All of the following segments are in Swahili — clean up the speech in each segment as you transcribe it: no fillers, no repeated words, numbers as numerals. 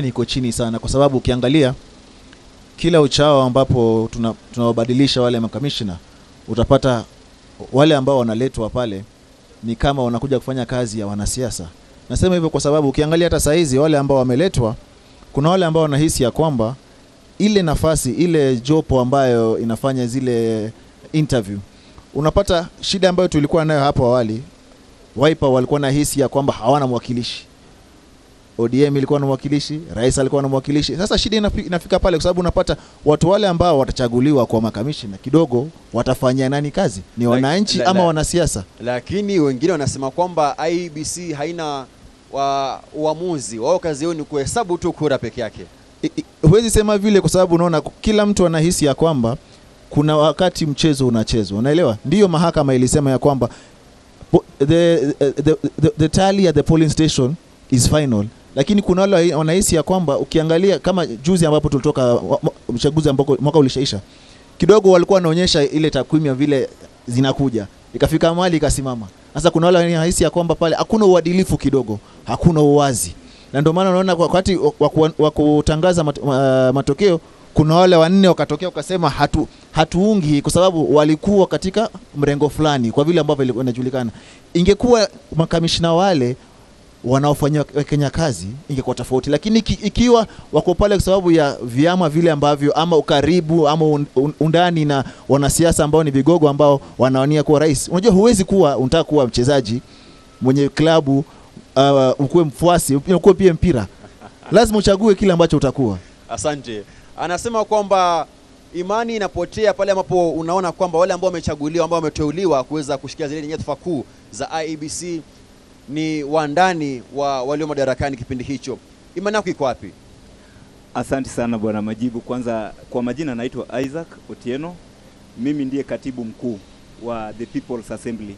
imani iko chini sana, kwa sababu ukiangalia kila uchao ambapo tunawabadilisha wale makamishna, utapata wale ambao wanaletwa pale ni kama wanakuja kufanya kazi ya wanasiasa. Nasema hivyo kwa sababu ukiangalia hata saizi wale ambao wameletwa, kuna wale ambao wanahisi ya kwamba ile nafasi, ile jopo ambayo inafanya zile interview, unapata shida ambayo tulikuwa nayo hapo awali. Wiper walikuwa na hisi ya kwamba hawana mwakilishi, ODM ilikuwa na mwakilishi, rais alikuwa na mwakilishi. Sasa shida inafika pale kwa sababu unapata watu wale ambao watachaguliwa kwa makamishna kidogo watafanya nani kazi? Ni wananchi ama wanasiasa? Lakini wengine wanasema kwamba IEBC haina uamuzi, wao kazi yao ni kuhesabu tu kura peke yake. Huwezi sema vile kwa sababu unaona kila mtu anahisi ya kwamba kuna wakati mchezo unachezwa. Unaelewa? Ndiyo mahakama ilisema ya kwamba the tally at the polling station is final. Lakini kuna wale wanahisi ya kwamba ukiangalia kama juzi ambapo tulitoka uchaguzi ambao mwaka ulishaisha, kidogo walikuwa wanaonyesha ile takwimu ya vile zinakuja, ikafika mahali ikasimama. Sasa kuna wale wanahisi ya kwamba pale hakuna uadilifu kidogo, hakuna uwazi. Na ndio maana unaona wakati wa kutangaza matokeo kuna wale wanne wakatokea wakasema hatuungi kwa sababu walikuwa katika mrengo fulani kwa vile ambavyo ilikuwa inajulikana. Ingekuwa makamishna wale wanaofanya Kenya kazi ingekuwa tofauti, lakini ikiwa wako pale kwa sababu ya vyama vile ambavyo ama ukaribu ama undani na wanasiasa ambao ni vigogo ambao wanawania kuwa rais. Unajua huwezi kuwa unataka kuwa mchezaji mwenye klabu ukuwe mfuasi ukuwe pia mpira, lazima uchague kile ambacho utakuwa. Asante. Anasema kwamba imani inapotea pale ambapo unaona kwamba wale ambao wamechaguliwa, ambao wameteuliwa kuweza kushikia zile nyadhifa kuu za IEBC ni wandani wa walio madarakani kipindi hicho. Imani yako iko wapi? Asante sana bwana Majibu. Kwanza kwa majina naitwa Isaac Otieno. Mimi ndiye katibu mkuu wa The People's Assembly,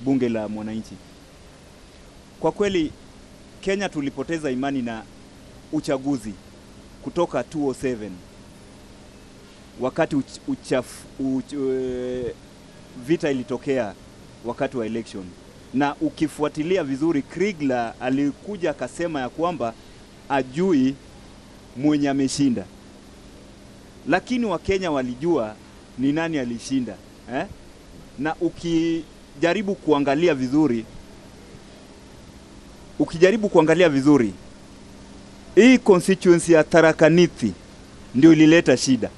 bunge la mwananchi. Kwa kweli Kenya tulipoteza imani na uchaguzi kutoka 2007 wakati vita ilitokea wakati wa election. Na ukifuatilia vizuri, Kriegler alikuja akasema ya kwamba ajui mwenye ameshinda, lakini Wakenya walijua ni nani alishinda Na ukijaribu kuangalia vizuri hii constituency ya Tharaka Nithi ndio ilileta shida,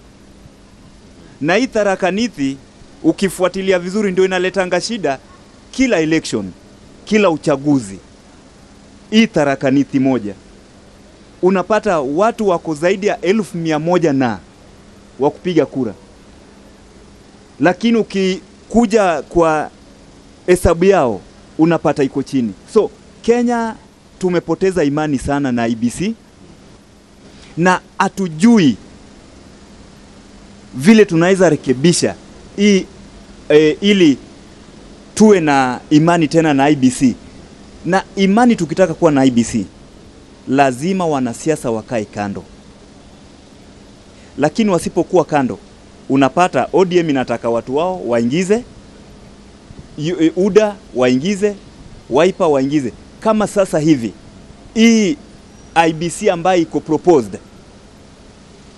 na hii Tharaka Nithi ukifuatilia vizuri ndio inaletanga shida kila election, kila uchaguzi. Hii Tharaka Nithi moja unapata watu wako zaidi ya 1100 na wa kupiga kura, lakini ukikuja kwa hesabu yao unapata iko chini. So Kenya tumepoteza imani sana na IEBC na hatujui vile tunaweza rekebisha hii ili tuwe na imani tena na IEBC. Na imani tukitaka kuwa na IEBC lazima wanasiasa wakae kando, lakini wasipokuwa kando unapata ODM inataka watu wao waingize, UDA waingize, Wiper waingize. Kama sasa hivi hii IEBC ambayo iko proposed,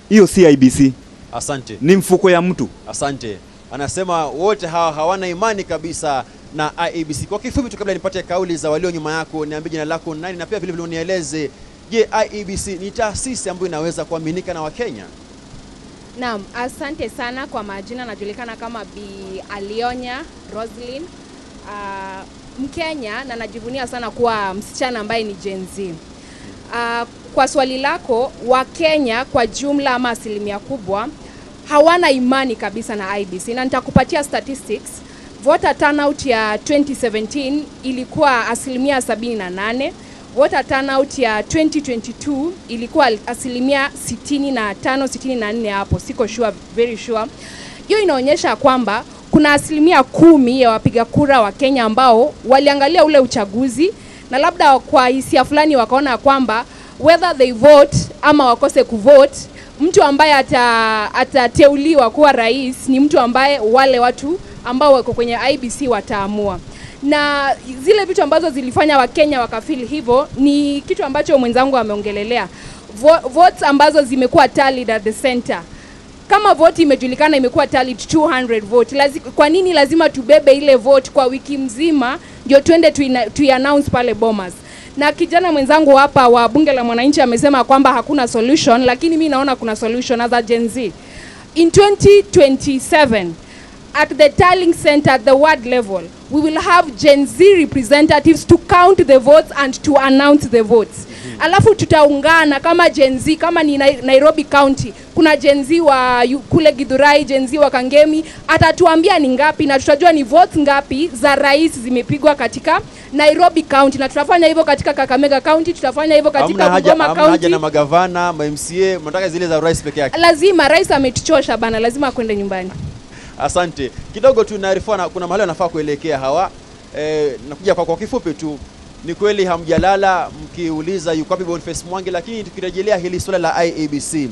hiyo si IEBC. Asante. Ni mfuko ya mtu. Asante. Anasema wote hawana imani kabisa na IEBC. Kwa kifupi tu, kabla nipate kauli za walio nyuma yako, niambie jina lako nani na pia vile vile unieleze, je, IEBC ni taasisi ambayo inaweza kuaminika na Wakenya? Naam, asante sana. Kwa majina najulikana kama Bi Alionya Roslyn, Mkenya, na najivunia sana kuwa msichana ambaye ni Gen Z. Kwa swali lako, Wakenya kwa jumla ama asilimia kubwa hawana imani kabisa na IEBC, na nitakupatia statistics. Voter turnout ya 2017 ilikuwa 78%. Voter turnout ya 2022 ilikuwa 65-64 hapo, siko sure, very sure. Hiyo inaonyesha kwamba kuna 10% ya wapiga kura wa Kenya ambao waliangalia ule uchaguzi na labda kwa hisia fulani wakaona kwamba whether they vote ama wakose kuvote, mtu ambaye atateuliwa kuwa rais ni mtu ambaye wale watu ambao wako kwenye IEBC wataamua. Na zile vitu ambazo zilifanya Wakenya wakafeel hivyo ni kitu ambacho mwenzangu ameongelelea. votes ambazo zimekuwa tallied at the center. Kama vote imejulikana imekuwa tallied 200 vote, kwa nini lazima tubebe ile vote kwa wiki mzima ndio twende tu-announce pale Bomas? Na kijana mwenzangu hapa wa bunge la mwananchi amesema kwamba hakuna solution, lakini mimi naona kuna solution as a Gen Z. In 2027, at the tallying center at the ward level, we will have Gen Z representatives to count the votes and to announce the votes. Alafu tutaungana kama Gen Z, kama ni Nairobi County, kuna Gen Z wa kule Githurai, Gen Z wa Kangemi, atatuambia ni ngapi na tutajua ni votes ngapi za rais zimepigwa katika Nairobi County, na tutafanya hivyo katika Kakamega County, tutafanya hivyo katika Bungoma County. Hamna haja na magavana, MCA, mnataka zile za rais peke yake. Lazima rais ametuchosha bana, lazima kwende nyumbani. Asante. Kidogo tu naarifa kuna mahali anafaa kuelekea hawa. Nakuja kwa kifupi tu. Ni kweli hamjalala mkiuliza yuko wapi Boniface Mwangi, lakini tukirejelea hili swala la IEBC.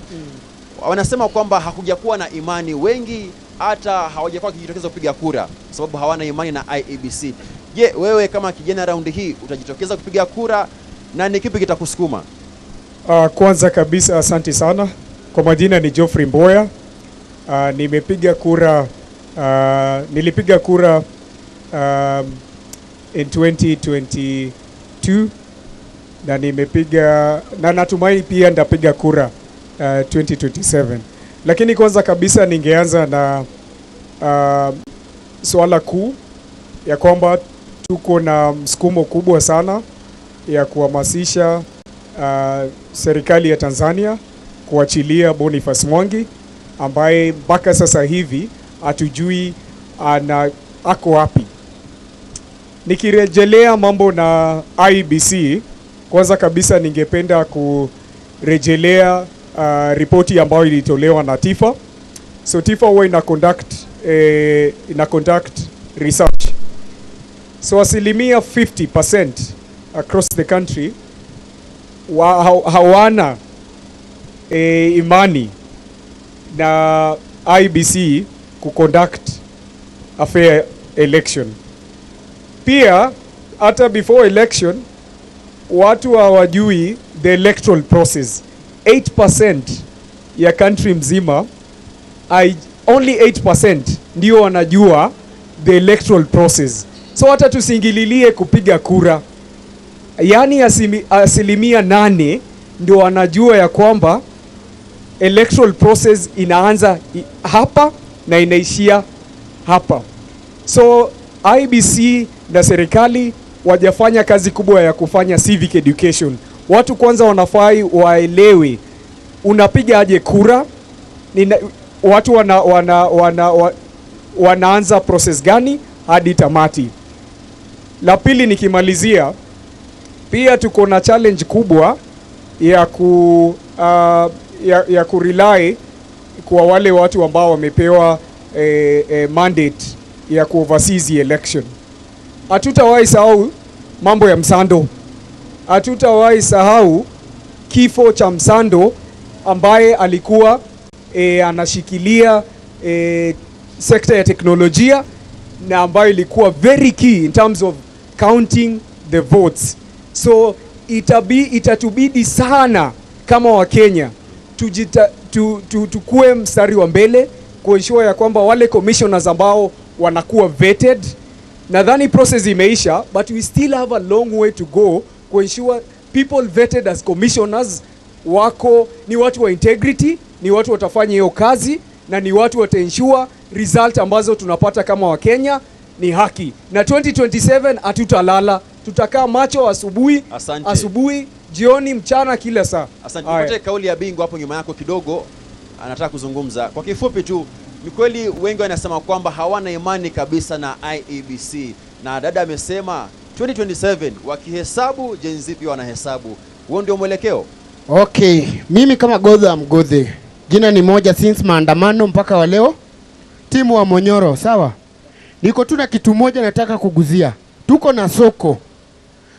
Wanasema kwamba hakujakuwa na imani, wengi hata hawajakuwa kijitokeza kupiga kura sababu hawana imani na IEBC. Je, wewe kama kijana raundi hii utajitokeza kupiga kura na ni kipi kitakusukuma? Kwanza kabisa asante sana. Kwa majina ni Geoffrey Mboya. Nimepiga kura, nilipiga kura in 2022 na nimepiga na natumai pia ndapiga kura 2027. Lakini kwanza kabisa ningeanza na swala kuu ya kwamba tuko na msukumo kubwa sana ya kuhamasisha serikali ya Tanzania kuachilia Boniface Mwangi ambaye mpaka sasa hivi hatujui ako wapi. Nikirejelea mambo na IEBC, kwanza kabisa ningependa kurejelea ripoti ambayo ilitolewa na TIFA. So TIFA huwa ina conduct research. So asilimia 50% across the country hawana imani na IEBC kuconduct a fair election. Pia hata before election watu hawajui the electoral process. 8% ya country mzima, only 8% ndio wanajua the electoral process. So hata tusingililie kupiga kura, yani asilimia 8 ndio wanajua ya kwamba electoral process inaanza hapa na inaishia hapa. So IEBC na serikali wajafanya kazi kubwa ya kufanya civic education. Watu kwanza wanafai waelewe unapiga aje kura, watu wanaanza process gani hadi tamati. La pili nikimalizia, pia tuko na challenge kubwa ya kurely kwa wale watu ambao wamepewa mandate ya kuoversee the election. Hatutawahi sahau mambo ya Msando. Hatutawahi sahau kifo cha Msando ambaye alikuwa anashikilia sekta ya teknolojia na ambayo ilikuwa very key in terms of counting the votes. So itatubidi sana kama Wakenya tukue mstari wa mbele kuensure ya kwamba wale commissioners ambao wanakuwa vetted. Nadhani process imeisha, but we still have a long way to go kuensure people vetted as commissioners ni watu wa integrity, ni watu watafanya hiyo kazi, na ni watu wataensure result ambazo tunapata kama Wakenya ni haki. Na 2027 hatutalala, tutakaa macho asubuhi, jioni, mchana, kila saa. Asante. Nipate kauli ya Bingu hapo nyuma yako kidogo, anataka kuzungumza. Kwa kifupi tu, ni kweli wengi wanasema kwamba hawana imani kabisa na IEBC. Na dada amesema 2027 wakihesabu Gen Z pia wanahesabu. Huo ndio mwelekeo? Okay, mimi kama Godha Mgodhe, jina ni moja since maandamano mpaka wa leo, timu wa Monyoro, sawa? Niko tu na kitu moja nataka kuguzia. Tuko na soko.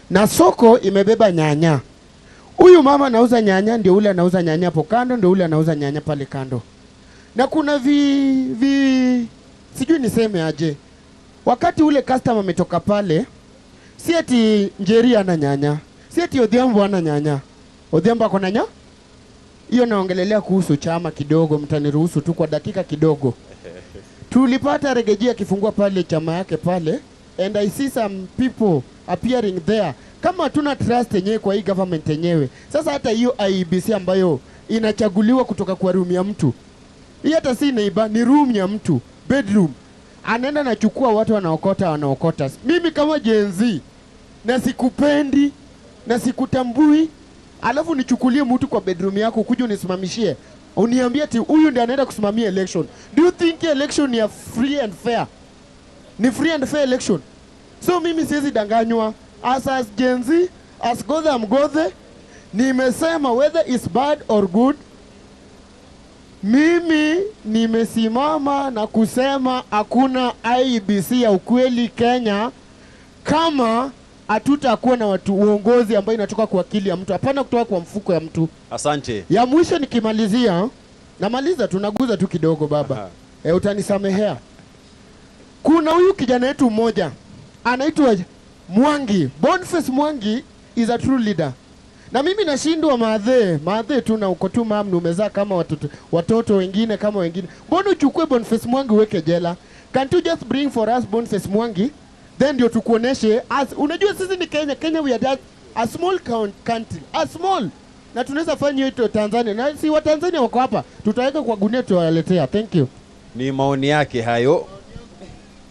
Na soko imebeba nyanya. Huyu mama anauza nyanya, ndio ule anauza nyanya hapo kando, ndio ule anauza nyanya pale kando. Na kuna sijui niseme aje. Wakati ule customer ametoka pale, si eti Njeri ana nyanya, si eti Odhiambo ana nyanya. Odhiambo ako na nyanya? hiyo naongelelea kuhusu chama kidogo, mtaniruhusu tu kwa dakika kidogo. Tulipata Regejia akifungua pale chama yake pale, and I see some people appearing there. Kama hatuna trust yenyewe kwa hii government yenyewe, sasa hata hiyo IEBC ambayo inachaguliwa kutoka kwa room ya mtu, hii hata si neighbor, ni room ya mtu, bedroom, anaenda nachukua watu wanaokota. Mimi kama Gen Z na sikupendi na sikutambui, alafu nichukulie mtu kwa bedroom yako kuja unisimamishie, uniambie ati huyu ndiye anaenda kusimamia election. Do you think election ni free and fair? Ni free and fair election? So mimi siwezi danganywa. As Gen Z, as Godhe Mgodhe, nimesema whether it's bad or good, mimi nimesimama na kusema hakuna IEBC ya ukweli Kenya kama hatutakuwa na watu uongozi ambao inatoka kwa akili ya mtu, hapana kutoka kwa mfuko ya mtu. Asante. Ya mwisho nikimalizia, namaliza tunaguza tu kidogo baba. Utanisamehea. Kuna huyu kijana wetu mmoja anaitwa Mwangi. Boniface Mwangi is a true leader. Na mimi nashindwa maadhe tu na uko tu mamnu umezaa kama watoto wengine kama wengine. Mbona uchukue Boniface Mwangi uweke jela? Can't you just bring for us Boniface Mwangi? Then ndio tukuoneshe as unajua sisi ni Kenya we are just a small country, a small. Na tunaweza fanya hiyo Tanzania. Na si wa Tanzania wako hapa. Tutaweka kwa gunia tuwaletea. Thank you. Ni maoni yake hayo.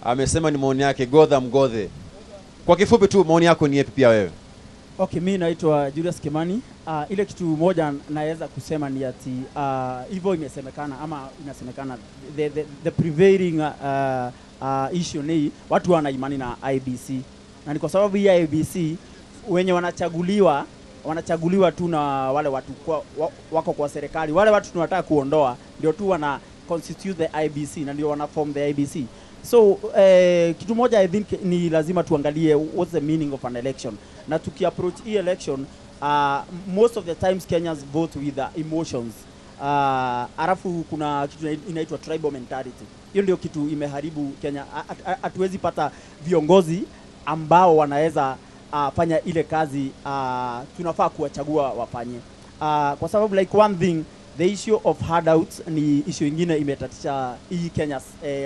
Amesema ni maoni yake Godhe Mgodhe. Kwa kifupi tu maoni yako ni yapi pia wewe? Okay, mimi naitwa Julius Kimani. Ile kitu moja naweza kusema ni ati hivyo imesemekana ama inasemekana the prevailing issue ni watu wana imani na IEBC. Na ni kwa sababu hii IEBC wenye wanachaguliwa tu na wale watu wako kwa serikali. Wale watu tunataka kuondoa ndio tu wana constitute the IEBC na ndio wana form the IEBC. So kitu moja I think ni lazima tuangalie what's the meaning of an election. Na tukiapproach hii election, most of the times Kenyans vote with emotions. Alafu kuna kitu inaitwa tribal mentality. Hiyo ndio kitu imeharibu Kenya. Hatuwezi pata viongozi ambao wanaweza fanya ile kazi tunafaa kuwachagua wafanye. Kwa sababu like one thing, the issue of handouts ni issue ingine imetatisha hii Kenya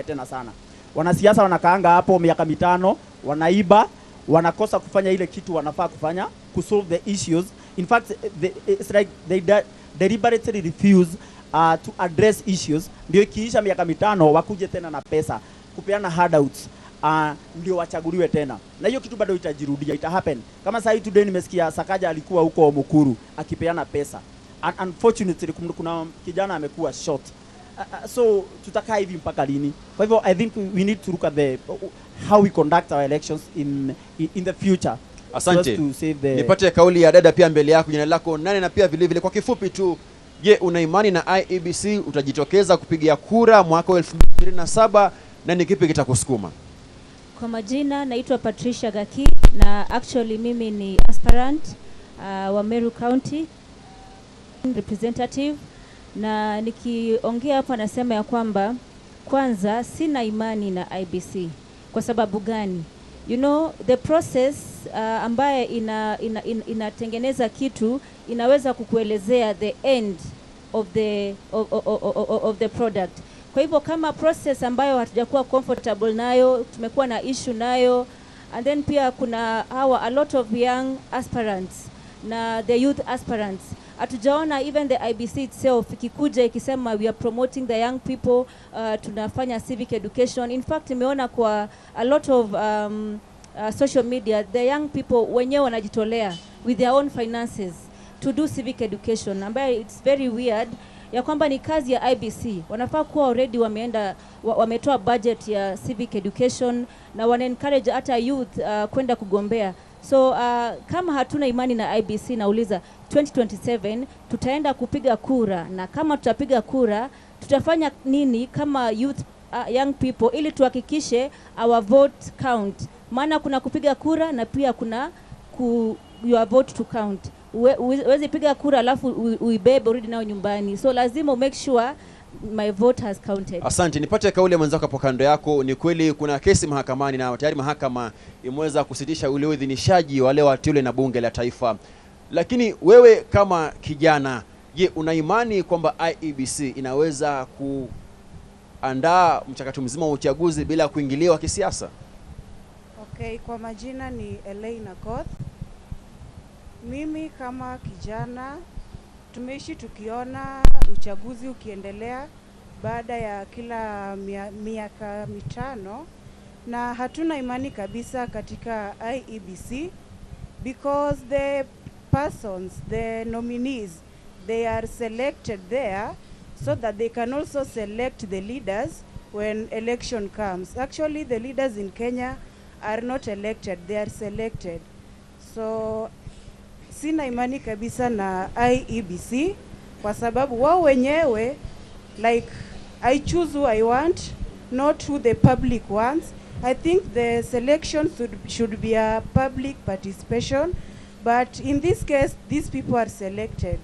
tena sana. Wanasiasa wanakaanga hapo miaka 5, wanaiba, wanakosa kufanya ile kitu wanafaa kufanya kusolve the issues. In fact, it's like they deliberately refuse to address issues. Ndio ikiisha miaka 5 wakuje tena na pesa kupeana handouts, ndio wachaguliwe tena. Na hiyo kitu bado itajirudia, ita happen. Kama sasa today nimesikia Sakaja alikuwa huko Mukuru akipeana pesa. Unfortunately kuna kijana amekuwa shot. So tutakaa hivi mpaka lini? Kwa hivyo I think we need to look at how we conduct our elections in the future. Asante. Nipate kauli ya dada pia mbele yako, jina lako nani na pia vile vile kwa kifupi tu, je, una imani na IEBC utajitokeza kupigia kura mwaka 2027 na ni kipi kitakusukuma? Kwa majina naitwa Patricia Gaki na actually mimi ni aspirant wa Meru County representative, na nikiongea hapa nasema ya kwamba kwanza sina imani na IEBC. Kwa sababu gani? You know, the process ambaye inatengeneza kitu inaweza kukuelezea the end of the product. Kwa hivyo kama process ambayo hatujakuwa comfortable nayo, tumekuwa na issue nayo, and then pia kuna a lot of young aspirants na the youth aspirants. Hatujaona even the IEBC itself ikikuja ikisema we are promoting the young people, tunafanya civic education. In fact, nimeona kwa a lot of social media the young people wenyewe wanajitolea with their own finances to do civic education, ambayo it's very weird ya kwamba ni kazi ya IEBC. Wanafaa kuwa already wametoa budget ya civic education na wana encourage hata youth kwenda kugombea. So kama hatuna imani na IEBC, nauliza 2027 tutaenda kupiga kura, na kama tutapiga kura tutafanya nini kama youth young people ili tuhakikishe our vote count? Maana kuna kupiga kura na pia kuna your vote to count. Uwezi piga kura alafu uibebe urudi nao nyumbani. So lazima make sure my vote has counted. Asante. Nipate kauli ya mwenzako hapo kando yako. Ni kweli kuna kesi mahakamani na tayari mahakama imeweza kusitisha ule idhinishaji wale wateule na bunge la taifa. Lakini wewe kama kijana Je, una imani kwamba IEBC inaweza kuandaa mchakato mzima wa uchaguzi bila kuingiliwa kisiasa? Okay, kwa majina ni Elena Koth. Mimi kama kijana tumeishi tukiona uchaguzi ukiendelea baada ya kila miaka mitano, na hatuna imani kabisa katika IEBC because the persons, the nominees, they are selected there so that they can also select the leaders when election comes. Actually, the leaders in Kenya are not elected, they are selected. So sina imani kabisa na IEBC kwa sababu wao wenyewe, like, I choose who I want, not who the public wants. I think the selection should be a public participation, but in this case these people are selected.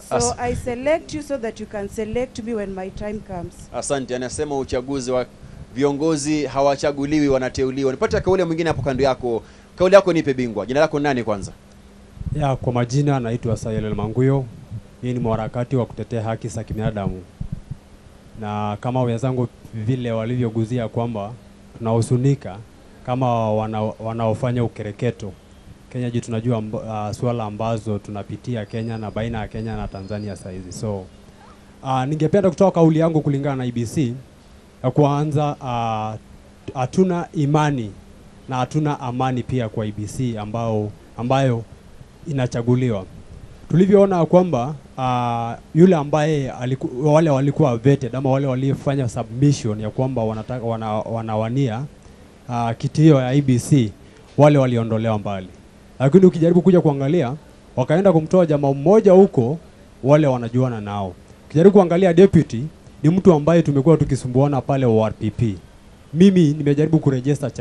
So I select you so that you can select me when my time comes. Asante. Anasema uchaguzi wa viongozi hawachaguliwi, wanateuliwa. Nipata kauli mwingine hapo kando yako. Kauli yako nipe bingwa. Jina lako nani kwanza? Ya, kwa majina naitwa Sayel Manguyo. Mimi ni mwanaharakati wa kutetea haki za kibinadamu. Na kama wenzangu vile walivyoguzia kwamba tunahusunika kama wanaofanya ukereketo Kenya, juu tunajua swala ambazo tunapitia Kenya na baina ya Kenya na Tanzania sasa hizi. So ningependa kutoa kauli yangu kulingana na IEBC. Ya kwanza, hatuna imani na hatuna amani pia kwa IEBC ambayo inachaguliwa. Tulivyoona kwamba yule ambaye wale walikuwa vetted ama wale walifanya submission ya kwamba wanataka wanawania kitio ya IEBC, wale waliondolewa mbali. Lakini ukijaribu kuja kuangalia, wakaenda kumtoa jamaa mmoja huko, wale wanajuana nao. Ukijaribu kuangalia deputy ni mtu ambaye tumekuwa tukisumbuana pale ORPP. Mimi nimejaribu kuregister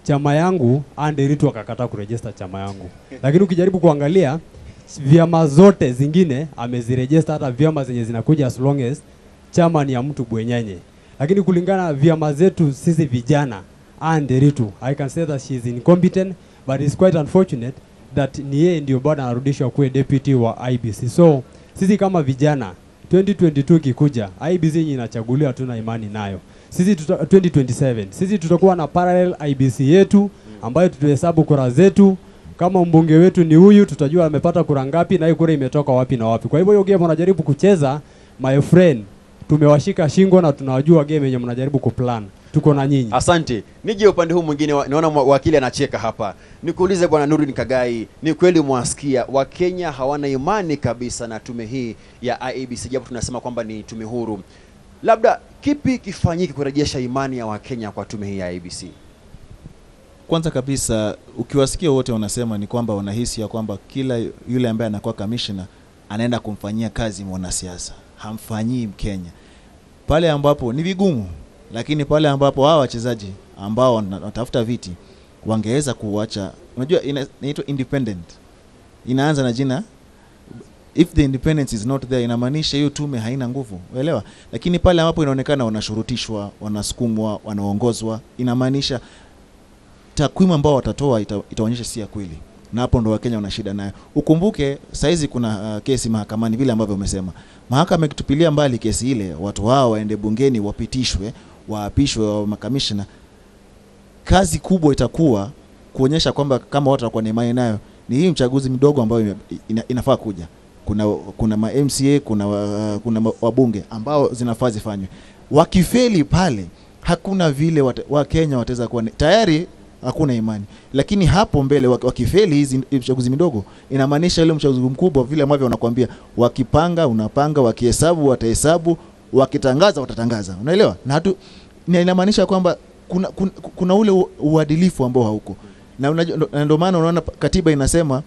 chama yangu Anderitu akakataa kuregister chama yangu. Lakini ukijaribu kuangalia vyama zote zingine ameziregister, hata vyama zenye zinakuja as long as chama ni ya mtu bwenyenye. Lakini kulingana na vyama zetu sisi vijana, Anderitu, I can say that she is incompetent, but it's quite unfortunate that ni yeye ndio bado anarudishwa kuwe deputy wa IEBC. So sisi kama vijana 2022 kikuja, IEBC inachaguliwa, tuna imani nayo. Sisi 2027 sisi tutakuwa na parallel IEBC yetu ambayo tutahesabu kura zetu. Kama mbunge wetu ni huyu, tutajua amepata kura ngapi na hiyo kura imetoka wapi na wapi. Kwa hivyo hiyo game wanajaribu kucheza, my friend, tumewashika shingo na tunawajua game yenye mnajaribu kuplan. Tuko na nyinyi. Asante. Nije upande huu mwingine, naona wakili anacheka hapa. Nikuulize Bwana Nurdin Kagai, ni kweli mwasikia Wakenya hawana imani kabisa na tume hii ya IEBC, japo tunasema kwamba ni tume huru. Labda kipi kifanyike kurejesha imani ya Wakenya kwa tume hii ya IEBC? Kwanza kabisa, ukiwasikia wote wanasema ni kwamba wanahisi ya kwamba kila yule ambaye anakuwa commissioner anaenda kumfanyia kazi mwanasiasa, hamfanyii Mkenya. Pale ambapo ni vigumu, lakini pale ambapo hawa wachezaji ambao wanatafuta viti wangeweza kuacha, unajua inaitwa independent. Inaanza na jina. If the independence is not there, inamaanisha hiyo tume haina nguvu, uelewa? Lakini pale ambapo inaonekana wanashurutishwa, wanasukumwa, wanaongozwa, inamaanisha takwimu ambao watatoa itaonyesha si ya kweli. Na hapo ndo Wakenya wana shida nayo. Ukumbuke saizi kuna kesi mahakamani vile ambavyo umesema. Mahakama ikitupilia mbali kesi ile, watu hao waende bungeni wapitishwe, waapishwe wa makamishna. Kazi kubwa itakuwa kuonyesha kwamba kama watu watakuwa na imani nayo, ni hii mchaguzi mdogo ambao inafaa kuja. Kuna ma MCA, kuna wabunge ambao zinafaa zifanywe. Wakifeli pale, hakuna vile Wakenya wataweza kuwa tayari, hakuna imani. Lakini hapo mbele wakifeli hizi mchaguzi midogo, inamaanisha ile mchaguzi mkubwa vile ambavyo wanakuambia, wakipanga unapanga, wakihesabu watahesabu, wakitangaza watatangaza. Unaelewa? Na inamaanisha kwamba kuna ule uadilifu ambao hauko. Na ndio maana unaona katiba inasema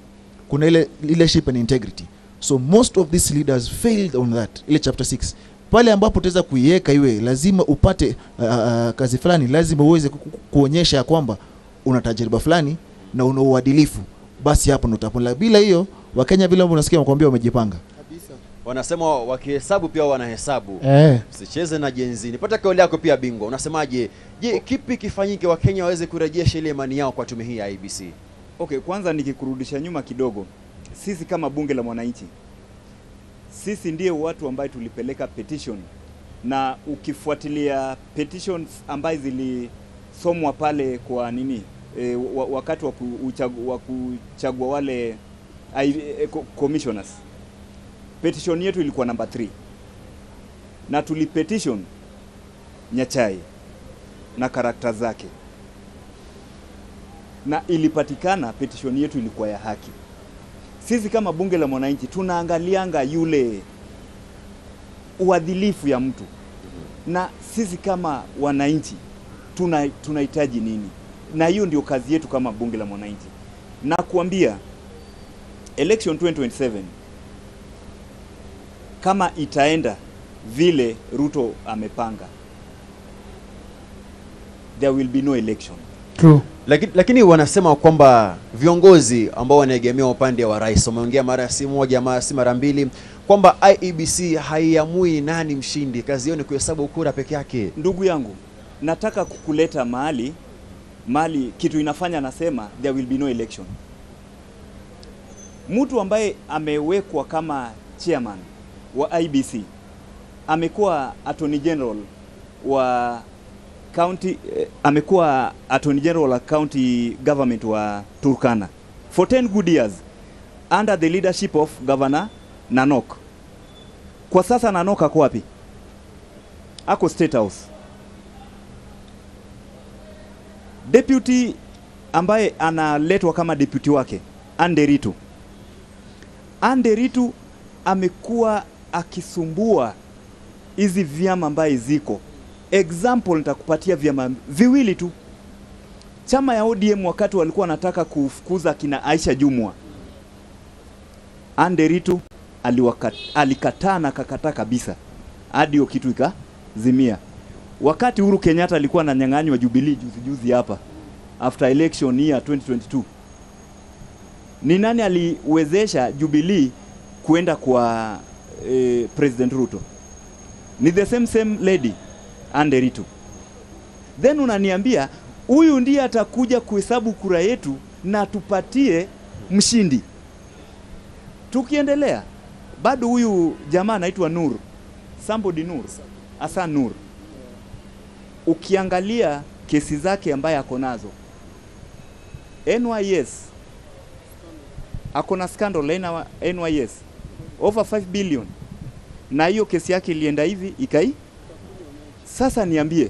kuna ile leadership and integrity. So most of these leaders failed on that. Ile chapter 6. Pale ambapo utaweza kuiweka iwe lazima upate kazi fulani, lazima uweze kuonyesha kwamba una tajriba fulani na una uadilifu. Basi hapo ndo utapona. Bila hiyo Wakenya vile unasikia wakwambia wamejipanga. Kabisa. Wanasema wakihesabu pia wanahesabu. Usicheze na jenzi. Nipata kauli yako pia bingwa. Unasemaje? Je, kipi kifanyike Wakenya waweze kurejesha ile imani yao kwa tume hii ya IEBC? Okay, kwanza nikikurudisha nyuma kidogo. Sisi kama bunge la mwananchi, sisi ndiye watu ambaye tulipeleka petition, na ukifuatilia petitions ambaye zilisomwa pale kwa nini wakati wa kuchagua wale commissioners, petition yetu ilikuwa number 3, na tulipetition Nyachai na karakta zake, na ilipatikana petition yetu ilikuwa ya haki. Sisi kama bunge la mwananchi tunaangalianga yule uadilifu ya mtu, na sisi kama wananchi tunahitaji nini, na hiyo ndio kazi yetu kama bunge la mwananchi. Na kuambia election 2027 kama itaenda vile Ruto amepanga, there will be no election. True. Lakini wanasema kwamba viongozi ambao wanaegemea upande wa rais wameongea mara si moja mara si mara mbili kwamba IEBC haiamui nani mshindi, kazi yao ni kuhesabu kura peke yake. Ndugu yangu, nataka kukuleta mahali kitu inafanya nasema there will be no election. Mtu ambaye amewekwa kama chairman wa IEBC amekuwa attorney general wa county, amekuwa attorney general wa county government wa Turkana for 10 good years under the leadership of Governor Nanok. Kwa sasa Nanok ako wapi? Ako State House. Deputy ambaye analetwa kama deputy wake Anderitu amekuwa akisumbua hizi vyama ambaye ziko. Example nitakupatia vyama viwili tu. Chama ya ODM wakati walikuwa wanataka kufukuza kina Aisha Jumwa, Anderitu alikataa na kakata kabisa hadi hiyo kitu ikazimia. Wakati Uhuru Kenyatta alikuwa ananyang'anywa Jubilee juzi hapa after election year 2022, ni nani aliwezesha Jubilee kuenda kwa President Ruto? Ni the same lady, Anderitu. Then unaniambia huyu ndiye atakuja kuhesabu kura yetu na tupatie mshindi. Tukiendelea bado huyu jamaa anaitwa Nur, Hassan Nur. Ukiangalia kesi zake ambaye ako nazo, NYS ako na scandal NYS over 5 billion, na hiyo kesi yake ilienda hivi ikai. Sasa niambie,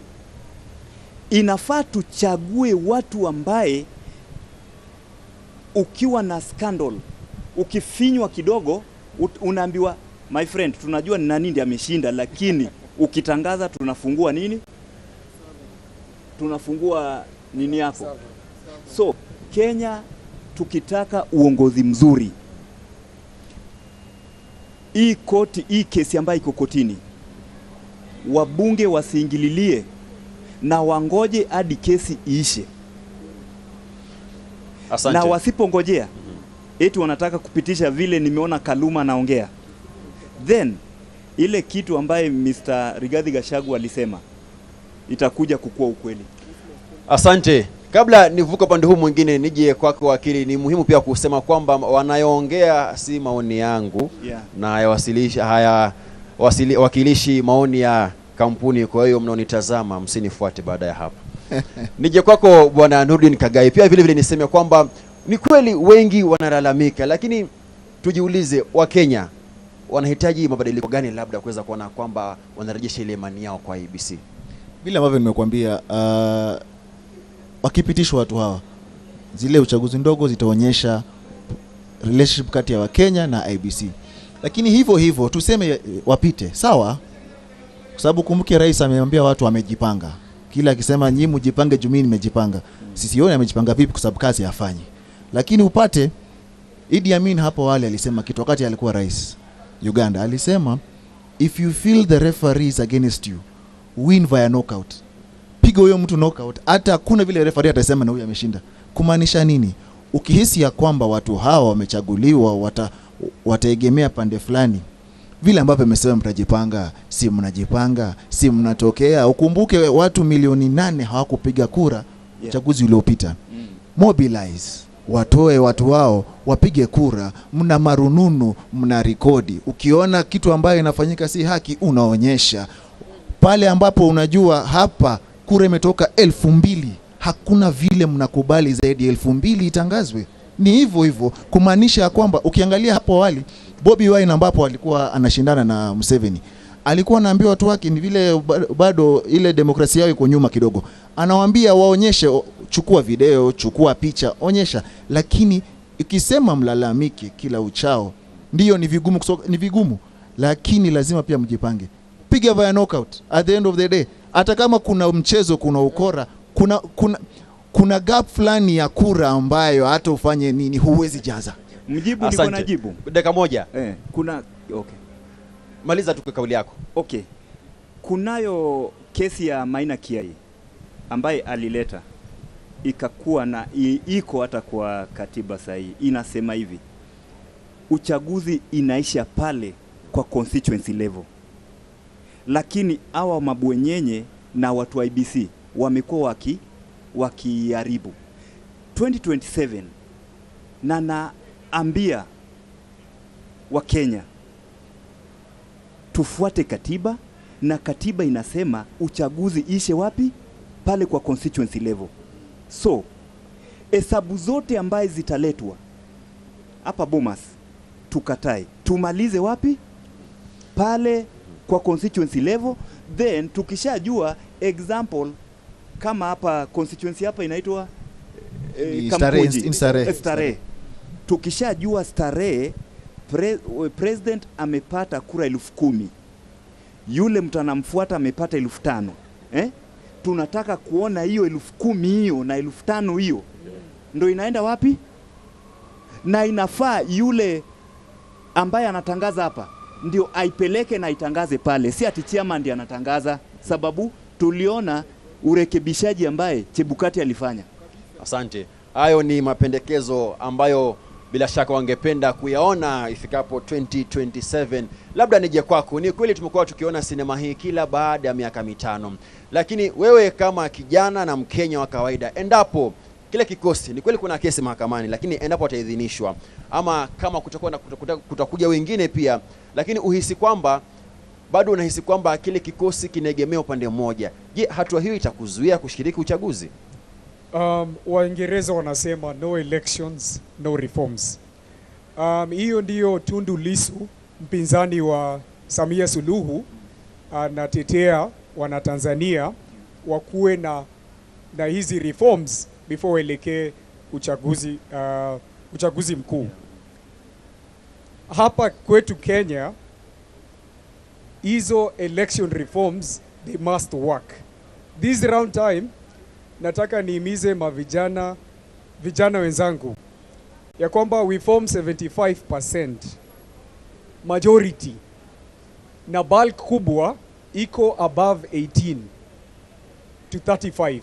inafaa tuchague watu ambaye ukiwa na scandal, ukifinywa kidogo unaambiwa my friend, tunajua ni nani ndiye ameshinda, lakini ukitangaza tunafungua nini? Tunafungua nini yako? So Kenya tukitaka uongozi mzuri, hii kesi ambayo iko kotini, wabunge wasiingililie na wangoje hadi kesi iishe. Asante. Na wasipongojea eti wanataka kupitisha vile nimeona Kaluma naongea, then ile kitu ambaye Mr. Rigathi Gachagua alisema itakuja kukua ukweli. Asante. Kabla nivuka pande huu mwingine nije kwako wakili, ni muhimu pia kusema kwamba wanayoongea si maoni yangu, na wakilishi maoni ya kampuni. Kwa hiyo mnaonitazama msinifuate baada ya hapa. Nije kwako Bwana Nurdin Kagai, pia vile niseme kwamba ni kweli wengi wanalalamika, lakini tujiulize, wa Kenya wanahitaji mabadiliko gani labda kuweza kuona kwamba wanarejesha ile imani yao kwa IEBC? Bila ambavyo nimekuambia, wakipitishwa watu hawa, zile uchaguzi ndogo zitaonyesha relationship kati ya Wakenya na IEBC. Lakini hivyo tuseme wapite, sawa? Kwa sababu kumbuke rais ameambia watu wamejipanga. Kila akisema nyinyi mjipange, jumini nimejipanga. Sisioni amejipanga vipi kwa sababu kazi hafanyi. Lakini upate Idi Amin hapo wale alisema kitu wakati alikuwa rais Uganda, alisema if you feel the referee is against you, win via knockout. Piga huyo mtu knockout, hata kuna vile referee atasema na huyu ameshinda. Kumaanisha nini? Ukihisi ya kwamba watu hawa wamechaguliwa wataegemea pande fulani, vile ambavyo amesema mtajipanga, si mnajipanga, si mnatokea. Ukumbuke watu milioni 8 hawakupiga kura uchaguzi uliopita. Mobilize. watoe watu wao wapige kura. Mna marununu, mna rekodi. Ukiona kitu ambayo inafanyika si haki, unaonyesha. Pale ambapo unajua hapa kura imetoka 2000, hakuna vile mnakubali zaidi ya 2000 itangazwe. Ni hivyo hivyo, kumaanisha kwamba ukiangalia hapo awali Bobi Wine ambapo alikuwa anashindana na Museveni, alikuwa anaambia watu wake ni vile bado ile demokrasia yao iko nyuma kidogo. Anawaambia waonyeshe, chukua video, chukua picha, onyesha. Lakini ikisema mlalamike kila uchao, ndiyo ni vigumu ni vigumu, lakini lazima pia mjipange. Piga via knockout at the end of the day. Hata kama kuna mchezo, kuna ukora, kuna gap fulani ya kura ambayo hata ufanye nini huwezi jaza. Mjibu niko na jibu. Dakika moja. Kuna okay. Maliza tu kauli yako. Okay. Kunayo kesi ya Maina Kiai ambaye alileta ikakuwa na iko hata kwa katiba sahihi. Inasema hivi: uchaguzi inaisha pale kwa constituency level. Lakini hawa mabwenyenye na watu wa IBC wamekuwa wakiharibu 2027. Na naambia wa Kenya tufuate katiba, na katiba inasema uchaguzi ishe wapi? Pale kwa constituency level. So hesabu zote ambaye zitaletwa hapa Bomas tukatai, tumalize wapi? Pale kwa constituency level. Then tukishajua example kama hapa constituency hapa inaitwa Starehe. Tukishajua Starehe president amepata kura 10,000, yule mtu anamfuata amepata 5,000. Tunataka kuona hiyo 10,000 hiyo na 5,000 hiyo ndio inaenda wapi? Na inafaa yule ambaye anatangaza hapa ndio aipeleke na itangaze pale, si ati chairman ndiye anatangaza, sababu tuliona urekebishaji ambaye Chebukati alifanya. Asante. Hayo ni mapendekezo ambayo bila shaka wangependa kuyaona ifikapo 2027. Labda nije kwako. Ni kweli tumekuwa tukiona sinema hii kila baada ya miaka 5. Lakini wewe kama kijana na Mkenya wa kawaida, endapo kile kikosi, ni kweli kuna kesi mahakamani, lakini endapo ataidhinishwa ama kama kutakuja wengine pia, lakini uhisi kwamba bado unahisi kwamba kile kikosi kinaegemea upande mmoja, je, hatua hiyo itakuzuia kushiriki uchaguzi? Waingereza wanasema no elections, no reforms. Hiyo ndiyo Tundu Lissu, mpinzani wa Samia Suluhu, anatetea wana Tanzania wakuwe na hizi reforms before waelekee uchaguzi mkuu. Hapa kwetu Kenya, hizo election reforms they must work. This round time nataka niimize vijana wenzangu ya kwamba we form 75% majority na bulk kubwa iko above 18 to 35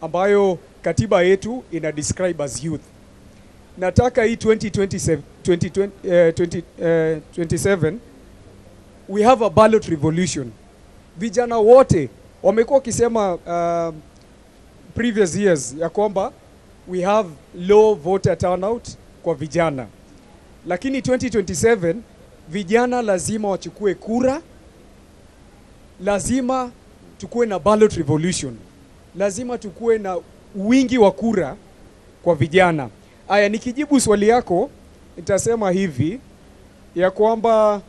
ambayo katiba yetu ina describe as youth. Nataka hii 2027 we have a ballot revolution. Vijana wote wamekuwa kisema previous years ya kwamba we have low voter turnout kwa vijana, lakini 2027 vijana lazima wachukue kura, lazima tukue na ballot revolution, lazima tukue na wingi wa kura kwa vijana. Aya, nikijibu swali yako nitasema hivi ya kwamba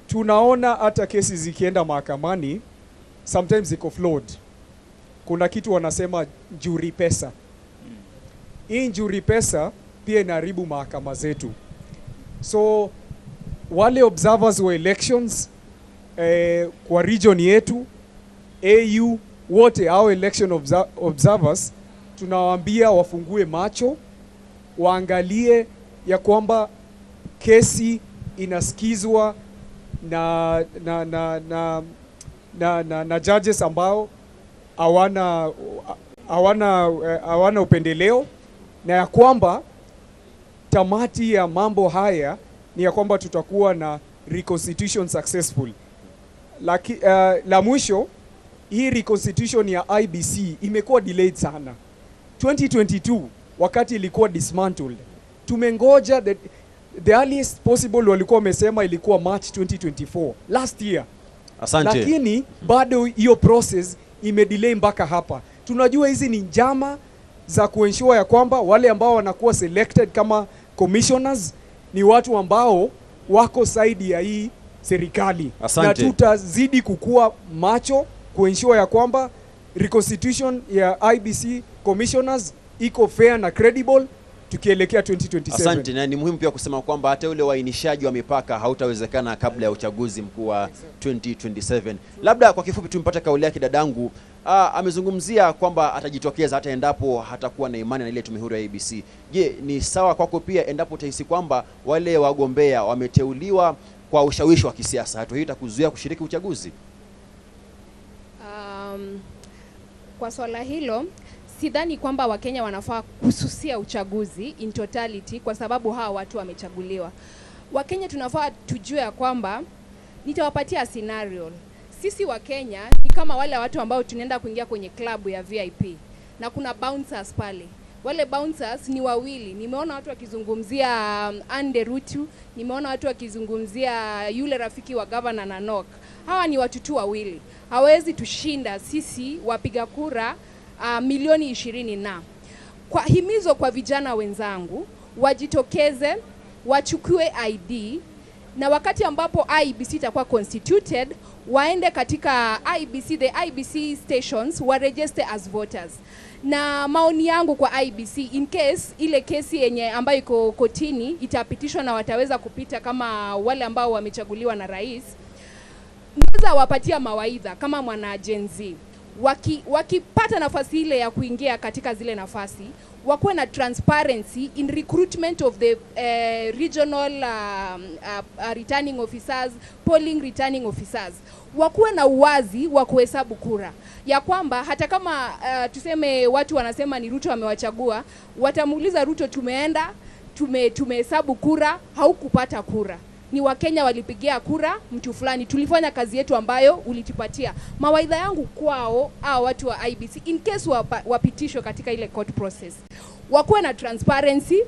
tunaona hata kesi zikienda mahakamani sometimes ziko flawed. Kuna kitu wanasema jury pesa. Hii jury pesa pia inaharibu mahakama zetu. So wale observers wa elections kwa region yetu, AU, wote hao election observers tunawaambia wafungue macho, waangalie ya kwamba kesi inasikizwa na judges ambao hawana upendeleo, na ya kwamba tamati ya mambo haya ni ya kwamba tutakuwa na reconstitution successful. La mwisho, hii reconstitution ya IBC imekuwa delayed sana. 2022 wakati ilikuwa dismantled. Tumengoja the earliest possible walikuwa wamesema ilikuwa March 2024 last year. Asante. Lakini bado hiyo process imedelay mpaka hapa. Tunajua hizi ni njama za kuensure ya kwamba wale ambao wanakuwa selected kama commissioners ni watu ambao wako side ya hii serikali. Asante. Na tutazidi kukua macho kuensure ya kwamba reconstitution ya IBC commissioners iko fair na credible tukielekea 2027. Asante, na ni muhimu pia kusema kwamba hata ule wainishaji wa mipaka hautawezekana kabla ya uchaguzi mkuu wa 2027. Labda kwa kifupi tumpate kauli yake dadangu. Amezungumzia kwamba atajitokeza hata endapo hatakuwa na imani na ile tume huru ya IBC. Je, ni sawa kwako pia endapo utahisi kwamba wale wagombea wameteuliwa kwa ushawishi wa kisiasa, hatua hii itakuzuia kushiriki uchaguzi? Kwa swala hilo sidhani kwamba Wakenya wanafaa kususia uchaguzi in totality kwa sababu hawa watu wamechaguliwa. Wakenya tunafaa tujue ya kwamba, nitawapatia scenario. Sisi Wakenya ni kama wale watu ambao tunaenda kuingia kwenye klabu ya VIP na kuna bouncers pale. Wale bouncers ni wawili. Nimeona watu wakizungumzia Ande Rutu, nimeona watu wakizungumzia yule rafiki wa governor Nanok. Hawa ni watu tu wawili. Hawezi tushinda sisi wapiga kura milioni 20 na. Kwa himizo kwa vijana wenzangu, wajitokeze, wachukue ID, na wakati ambapo IBC itakuwa constituted, waende katika the IBC stations, waregister as voters. Na maoni yangu kwa IBC, in case ile kesi yenye ambayo iko kotini itapitishwa na wataweza kupita kama wale ambao wamechaguliwa na rais, naweza wapatia mawaidha kama mwana Gen Z. Wakipata nafasi ile ya kuingia katika zile nafasi, wakuwe na transparency in recruitment of the regional returning officers, polling returning officers. Wakuwe na uwazi wa kuhesabu kura, ya kwamba hata kama tuseme watu wanasema ni Ruto amewachagua, watamuuliza Ruto, tumeenda tumehesabu kura, haukupata kura. Ni Wakenya walipigia kura mtu fulani, tulifanya kazi yetu ambayo ulitupatia. Mawaidha yangu kwao watu wa IBC, in case wapitishwe katika ile court process, wakuwe na transparency,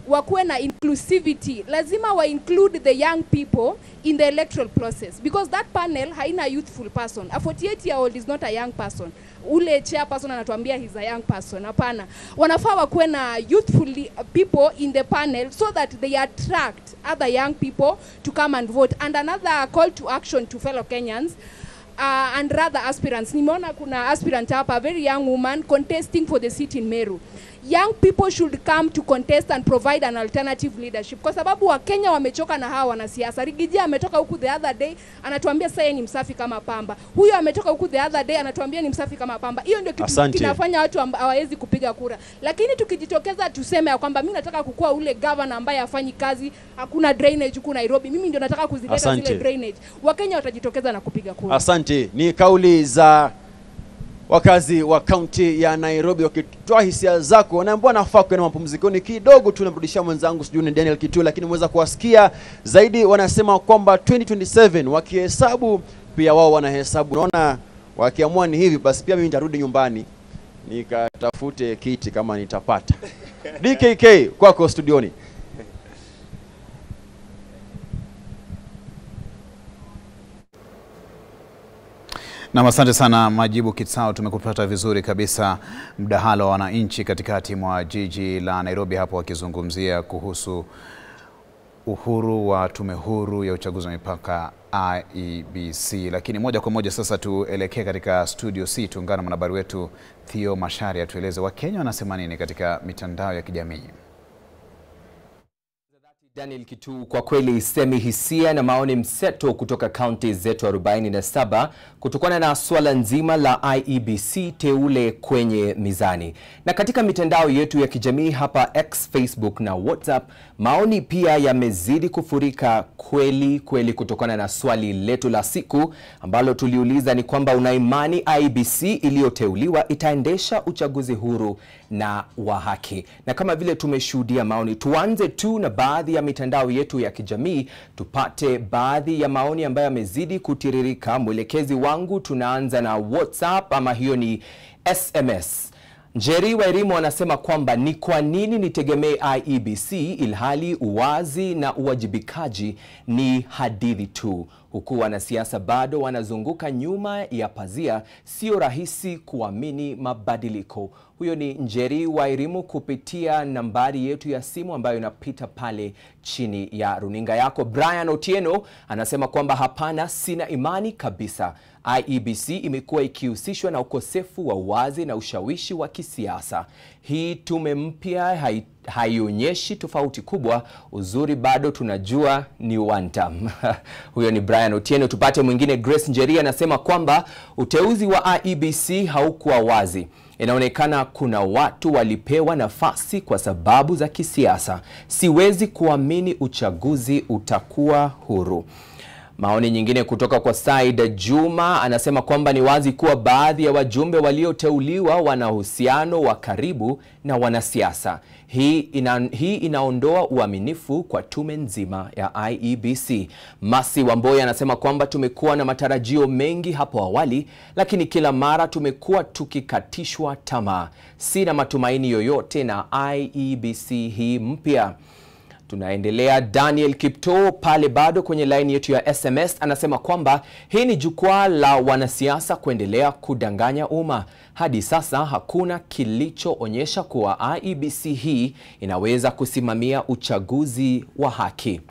wakuwe na inclusivity. Lazima wa include the young people in the electoral process, because that panel haina youthful person. A 48-year-old is not a young person. Ule chairperson anatuambia he's a young person. Hapana. Wanafaa wakuwe na youthful people in the panel so that they attract other young people to come and vote. And another call to action to fellow Kenyans and rather aspirants. Nimeona kuna aspirant hapa, a very young woman contesting for the seat in Meru. Young people should come to contest and provide an alternative leadership, kwa sababu Wakenya wamechoka na hawa wanasiasa. Rigijia ametoka huku the other day anatuambia sasa ni msafi kama pamba. Huyo ametoka huku the other day anatuambia ni msafi kama pamba. Hiyo ndio kitu kinafanya watu hawawezi kupiga kura. Lakini tukijitokeza tuseme ya kwamba mimi nataka kukua ule governor ambaye afanyi kazi, hakuna drainage huku Nairobi, mimi ndio nataka kuzileta zile drainage, Wakenya watajitokeza na kupiga kura. Asante. Ni kauli za wakazi wa kaunti ya Nairobi wakitoa hisia zako. Na mbona nafaa kwenda mapumzikoni kidogo, tunamrudishia mwenzangu sijui ni Daniel Kitu, lakini mweza kuwasikia zaidi. Wanasema kwamba 2027 wakihesabu pia wao wanahesabu. Naona wakiamua ni hivi, basi pia mimi nitarudi nyumbani nikatafute kiti kama nitapata. DKK kwako studioni. Na asante sana Majibu Kitsao, tumekupata vizuri kabisa. Mdahalo wa wananchi katikati mwa jiji la Nairobi hapo wakizungumzia kuhusu uhuru wa tume huru ya uchaguzi wa mipaka IEBC. Lakini moja kwa moja sasa tuelekee katika studio C, tuungane na mwanahabari wetu Theo Mashari atueleze Wakenya wanasema nini katika mitandao ya kijamii. Daniel Kitu, kwa kweli semi hisia na maoni mseto kutoka kaunti zetu 47 kutokana na swala nzima la IEBC teule kwenye mizani. Na katika mitandao yetu ya kijamii hapa X, Facebook na WhatsApp, maoni pia yamezidi kufurika kweli kutokana na swali letu la siku ambalo tuliuliza ni kwamba una imani IEBC iliyoteuliwa itaendesha uchaguzi huru na wa haki. Na kama vile tumeshuhudia maoni, tuanze tu na baadhi ya mitandao yetu ya kijamii tupate baadhi ya maoni ambayo yamezidi kutiririka. Mwelekezi wangu tunaanza na WhatsApp, ama hiyo ni SMS. Njeri Wairimu anasema kwamba ni kwa nini nitegemee IEBC ilhali uwazi na uwajibikaji ni hadithi tu. Huku wanasiasa bado wanazunguka nyuma ya pazia, sio rahisi kuamini mabadiliko. Huyo ni Njeri Wairimu kupitia nambari yetu ya simu ambayo inapita pale chini ya runinga yako. Brian Otieno anasema kwamba hapana, sina imani kabisa. IEBC imekuwa ikihusishwa na ukosefu wa uwazi na ushawishi wa kisiasa. Hii tume mpya haionyeshi tofauti kubwa, uzuri bado tunajua ni one term. Huyo ni Brian Otieno. Tupate mwingine. Grace Njeri anasema kwamba uteuzi wa IEBC haukuwa wazi. Inaonekana kuna watu walipewa nafasi kwa sababu za kisiasa. Siwezi kuamini uchaguzi utakuwa huru. Maoni nyingine kutoka kwa Said Juma anasema kwamba ni wazi kuwa baadhi ya wajumbe walioteuliwa wana uhusiano wa karibu na wanasiasa. Hii inaondoa uaminifu kwa tume nzima ya IEBC. Masi Wamboya anasema kwamba tumekuwa na matarajio mengi hapo awali, lakini kila mara tumekuwa tukikatishwa tamaa. Sina matumaini yoyote na IEBC hii mpya. Tunaendelea. Daniel Kipto pale bado kwenye line yetu ya SMS anasema kwamba hii ni jukwaa la wanasiasa kuendelea kudanganya umma. Hadi sasa hakuna kilichoonyesha kuwa IEBC hii inaweza kusimamia uchaguzi wa haki.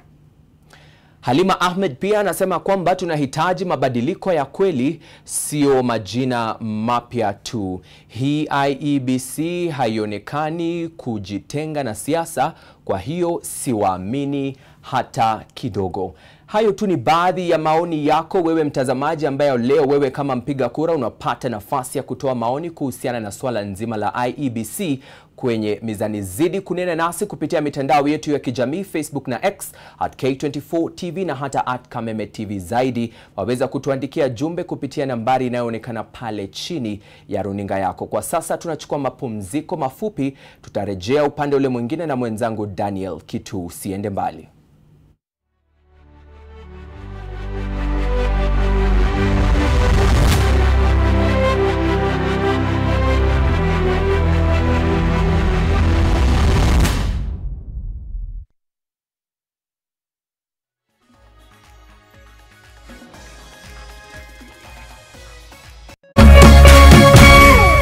Halima Ahmed pia anasema kwamba tunahitaji mabadiliko ya kweli, sio majina mapya tu. Hii IEBC haionekani kujitenga na siasa, kwa hiyo siwaamini hata kidogo. Hayo tu ni baadhi ya maoni yako wewe mtazamaji, ambayo leo wewe kama mpiga kura unapata nafasi ya kutoa maoni kuhusiana na swala nzima la IEBC kwenye mizani. Zidi kunena nasi kupitia mitandao yetu ya kijamii Facebook na X @K24 TV na hata @Kameme TV. Zaidi waweza kutuandikia jumbe kupitia nambari inayoonekana pale chini ya runinga yako. Kwa sasa tunachukua mapumziko mafupi, tutarejea upande ule mwingine na mwenzangu Daniel Kitu. Usiende mbali.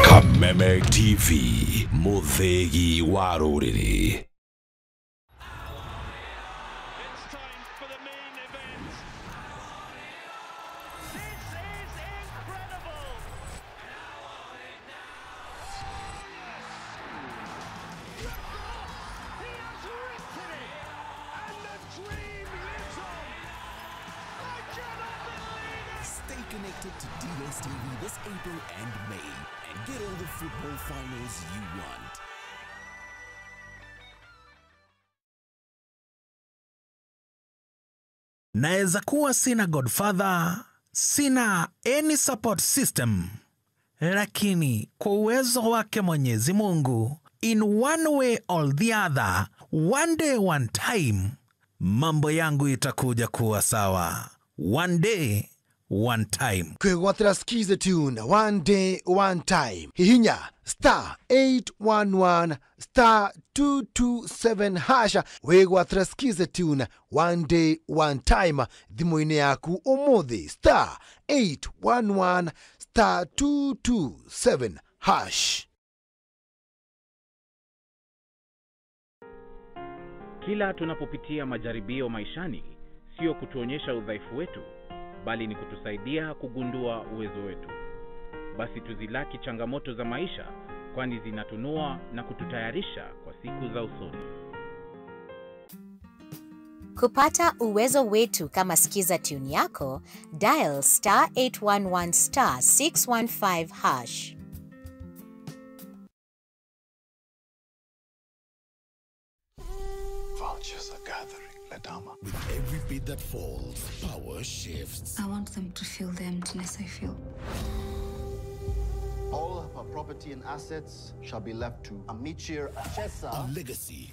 Kameme TV, Muthegi wa Ruriri. Stay connected to DSTV this April and May and get all the football finals you want. Naeza kuwa sina godfather, sina any support system, lakini kwa uwezo wake Mwenyezi Mungu, in one way or the other, one day one time, mambo yangu itakuja kuwa sawa. One day one time. Kwegwatira skize tune one day one time. Hihinya *811 *227 hasha. Wegwatira skize tune one day one time. Dhimoine yaku omothi *811 *227 hash. Kila tunapopitia majaribio maishani, sio kutuonyesha udhaifu wetu, bali ni kutusaidia kugundua uwezo wetu. Basi tuzilaki changamoto za maisha, kwani zinatunua na kututayarisha kwa siku za usoni. Kupata uwezo wetu kama skiza tune yako, dial *811 *615 hash. Vultures are gathering, Ladama. With every bit that falls, power shifts. I want them to feel the emptiness I feel. All of her property and assets shall be left to Amichir Achesa. A legacy